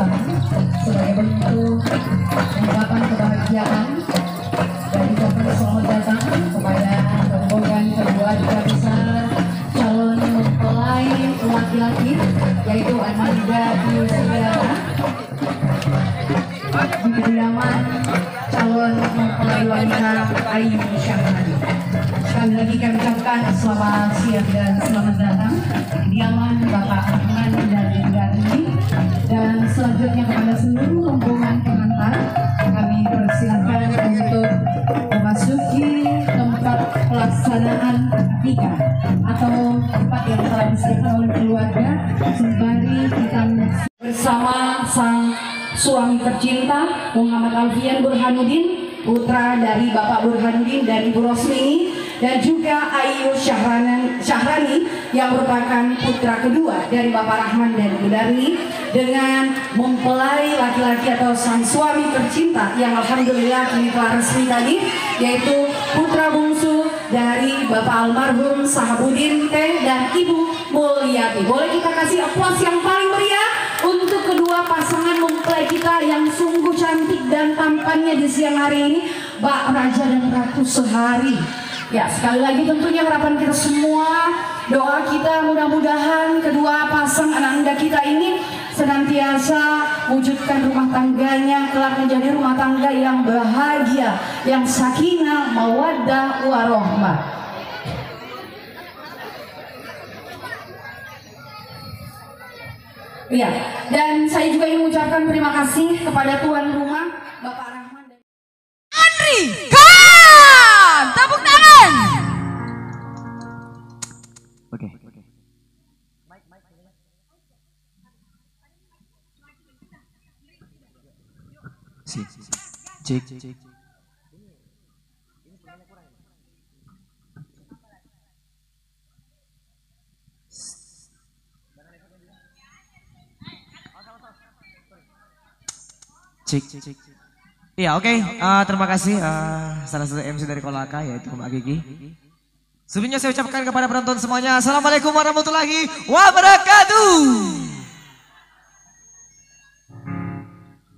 tangan sebagai bentuk ungkapan kebahagiaan dan ucapan selamat datang kepada rombongan keluarga besar calon mempelai laki-laki yaitu Ananda Yusriana di kediaman calon mempelai wanita Ayu Syahani. Sekali lagi kami ucapkan selamat siang dan selamat datang di kediaman Bapak Rahman dan Ibu Darni. Dan selanjutnya kepada seluruh rombongan pengantar kami persilakan untuk memasuki tempat pelaksanaan akikah atau tempat yang telah disediakan oleh keluarga sembari kita bersama sang suami tercinta Muhammad Alfian Burhanuddin, putra dari Bapak Burhanuddin dan Ibu Rosmini, dan juga Ayu Syahrani yang merupakan putra kedua dari Bapak Rahman dan Ibu Darni, dengan mempelai laki-laki atau sang suami tercinta yang alhamdulillah kini telah resmi tadi, yaitu putra bungsu dari Bapak almarhum Sahabudin Teh dan Ibu Mulyati. Boleh kita kasih aplaus yang paling meriah untuk kedua pasangan mempelai kita yang sungguh cantik dan tampannya di siang hari ini, Mbak Raja dan Ratu Sehari. Ya, sekali lagi tentunya harapan kita semua, doa kita mudah-mudahan kedua pasang anak-anak kita ini senantiasa wujudkan rumah tangganya kelak menjadi rumah tangga yang bahagia, yang sakinah, mawaddah, warohmah. Iya, dan saya juga ingin mengucapkan terima kasih kepada tuan rumah Bapak Rahman dan Andri. Tepuk tangan. Oke. Cek. Cek. Iya, oke. Terima kasih salah satu MC dari Kolaka yaitu Mbak Gigi. Sebelumnya saya ucapkan kepada penonton semuanya, Assalamualaikum warahmatullahi wabarakatuh.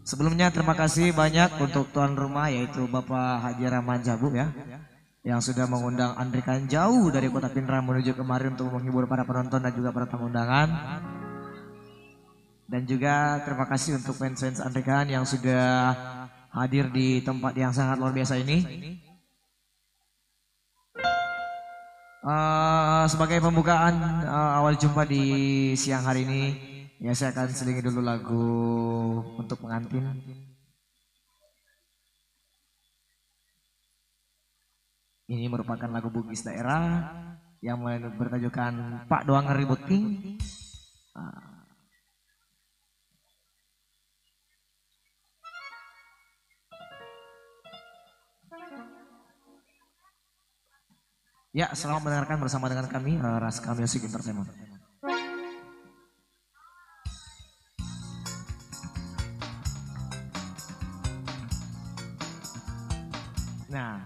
Sebelumnya terima kasih banyak untuk tuan rumah yaitu Bapak Haji Rahman Jabu ya, yang sudah mengundang Andrikan jauh dari Kota Pindrang menuju kemari untuk menghibur para penonton dan juga para tamu undangan. Dan juga terima kasih untuk fans-fans Andrikan yang sudah hadir di tempat yang sangat luar biasa ini. Sebagai pembukaan awal jumpa di siang hari ini, ya saya akan selingi dulu lagu untuk pengantin. Ini merupakan lagu Bugis daerah yang bertajukan Pak Doang Ngeri Bekting. Ya, selamat mendengarkan bersama dengan kami Raska Music Entertainment. Nah,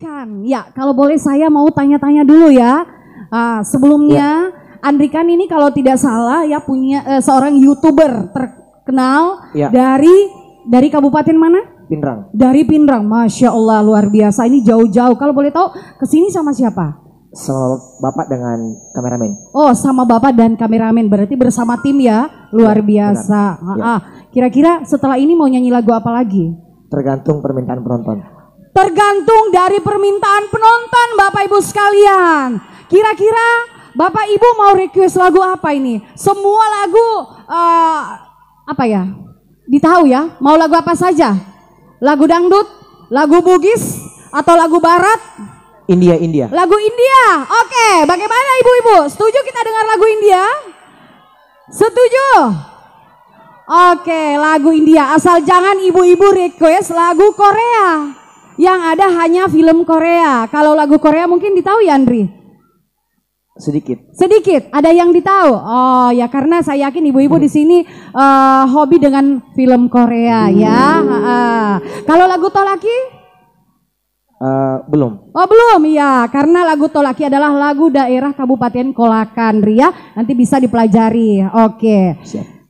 Andrikan. Ya, kalau boleh saya mau tanya-tanya dulu ya. Sebelumnya Andrikan ini kalau tidak salah ya punya seorang YouTuber terkenal dari kabupaten mana? Pinrang. Dari Pinrang. Masya Allah, luar biasa. Ini jauh-jauh. Kalau boleh tahu kesini sama siapa? Sama bapak dengan kameramen. Oh, sama bapak dan kameramen. Berarti bersama tim ya. Luar biasa. Kira-kira setelah ini mau nyanyi lagu apa lagi? Tergantung permintaan penonton. Tergantung dari permintaan penonton, Bapak Ibu sekalian. Kira-kira Bapak Ibu mau request lagu apa ini? Semua lagu apa ya? Ditahu ya. Mau lagu apa saja? Lagu dangdut, lagu bugis, atau lagu barat? India. Lagu India. Oke, bagaimana ibu-ibu? Setuju kita dengar lagu India? Setuju? Oke, lagu India. Asal jangan ibu-ibu request lagu Korea. Yang ada hanya film Korea. Kalau lagu Korea mungkin ditahu ya Andri? Sedikit. Ada yang ditahu? Oh ya, karena saya yakin ibu-ibu di sini hobi dengan film Korea ya. Kalau lagu Tolaki? Belum. Oh belum ya, karena lagu Tolaki adalah lagu daerah Kabupaten Kolakan, Ria. Nanti bisa dipelajari. Oke.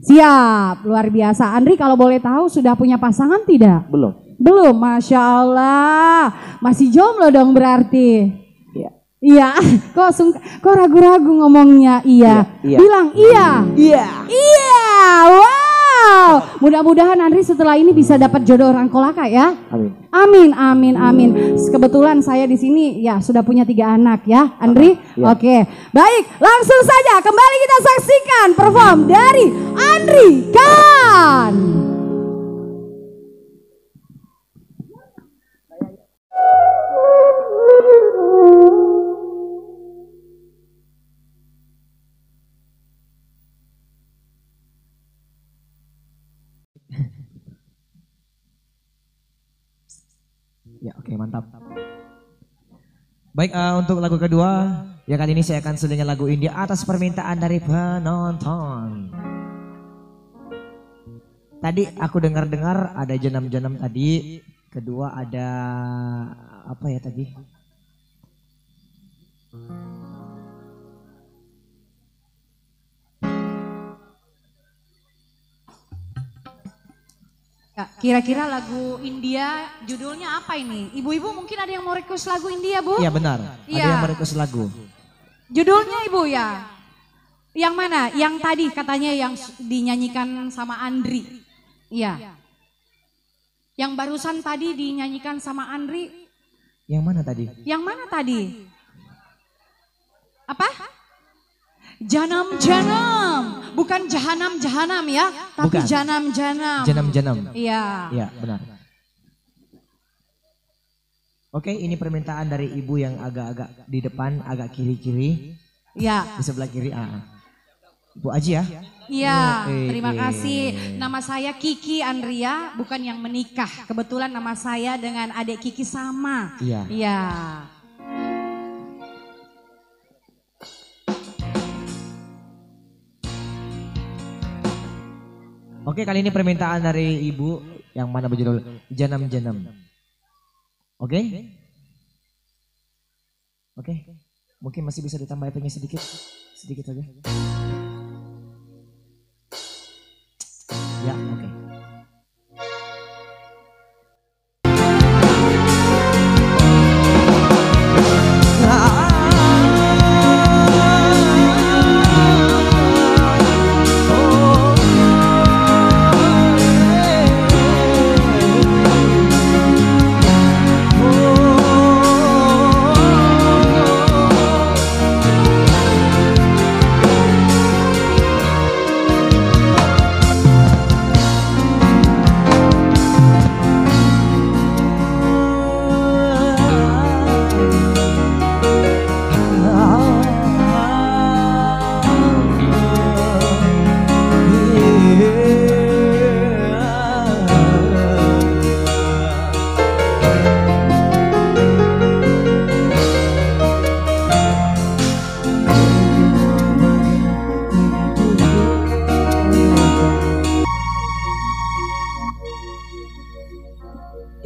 Siap, luar biasa. Andri kalau boleh tahu sudah punya pasangan tidak? Belum, Masya Allah. Masih jomblo dong berarti. Iya. Kok ragu-ragu ngomongnya? Iya. Bilang iya. Wow. Mudah-mudahan Andri setelah ini bisa dapat jodoh orang Kolaka ya. Amin. Kebetulan saya di sini ya sudah punya 3 anak ya, Andri. Oke. Baik, langsung saja kembali kita saksikan perform dari Andri Kan. Ya, oke, mantap. Baik, untuk lagu kedua, ya kali ini saya akan dengan lagu India atas permintaan dari penonton. Tadi aku dengar-dengar ada jenam-jenam tadi, kedua ada apa ya tadi? Ya, kira-kira lagu India judulnya apa ini? Ibu-ibu mungkin ada yang mau request lagu India, Bu? Iya benar, ada yang mau request lagu. Judulnya Ibu ya? Yang mana? Yang tadi katanya yang dinyanyikan sama Andri. Iya. Yang barusan tadi dinyanyikan sama Andri. Yang mana tadi? Yang mana tadi? Apa? Janam-janam, bukan jahanam-jahanam ya, tapi janam-janam. Janam-janam. Iya. Iya, benar. Oke, ini permintaan dari ibu yang agak-agak di depan, agak kiri-kiri. Iya. Di sebelah kiri. Ibu Aji ya? Iya, terima kasih. Nama saya Kiki Andria, bukan yang menikah. Kebetulan nama saya dengan adik Kiki sama. Iya. Iya. Oke, kali ini permintaan dari ibu yang mana berjudul Janam-janam. Oke? Mungkin masih bisa ditambah efeknya sedikit saja. Ya, oke.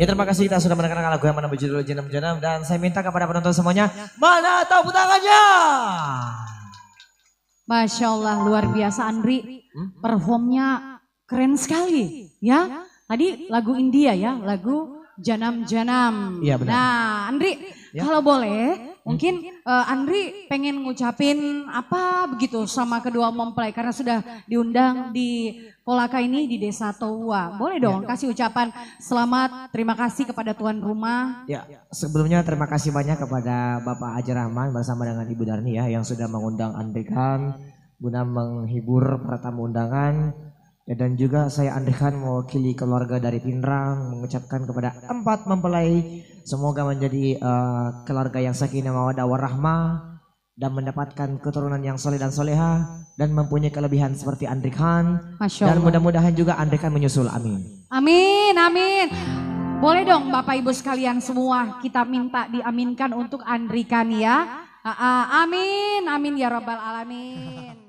terima kasih kita sudah mendengarkan lagu yang mana berjudul Jenam Jenam dan saya minta kepada penonton semuanya mana tepuk tangannya. Masya Allah luar biasa Andri, performnya keren sekali ya. Tadi lagu India ya, lagu Janam Janam. Iya benar. Nah Andri kalau boleh mungkin Andri pengen ngucapin apa begitu sama kedua mempelai karena sudah diundang di Kolaka ini di Desa Towa. Boleh dong kasih ucapan selamat, terima kasih kepada tuan rumah. Ya, sebelumnya terima kasih banyak kepada Bapak Haji Rahman bersama dengan Ibu Darni ya yang sudah mengundang Andri Khan guna menghibur para tamu undangan. Ya, dan juga saya Andri Khan mewakili keluarga dari Pinrang mengucapkan kepada 4 mempelai semoga menjadi keluarga yang sakinah mawaddah warahmah dan mendapatkan keturunan yang soleh dan soleha dan mempunyai kelebihan seperti Andri Khan. Dan mudah-mudahan juga Andri Khan menyusul, amin. Amin, amin. Boleh dong Bapak Ibu sekalian semua kita minta diaminkan untuk Andri Khan ya. Amin, amin ya Rabbal Alamin.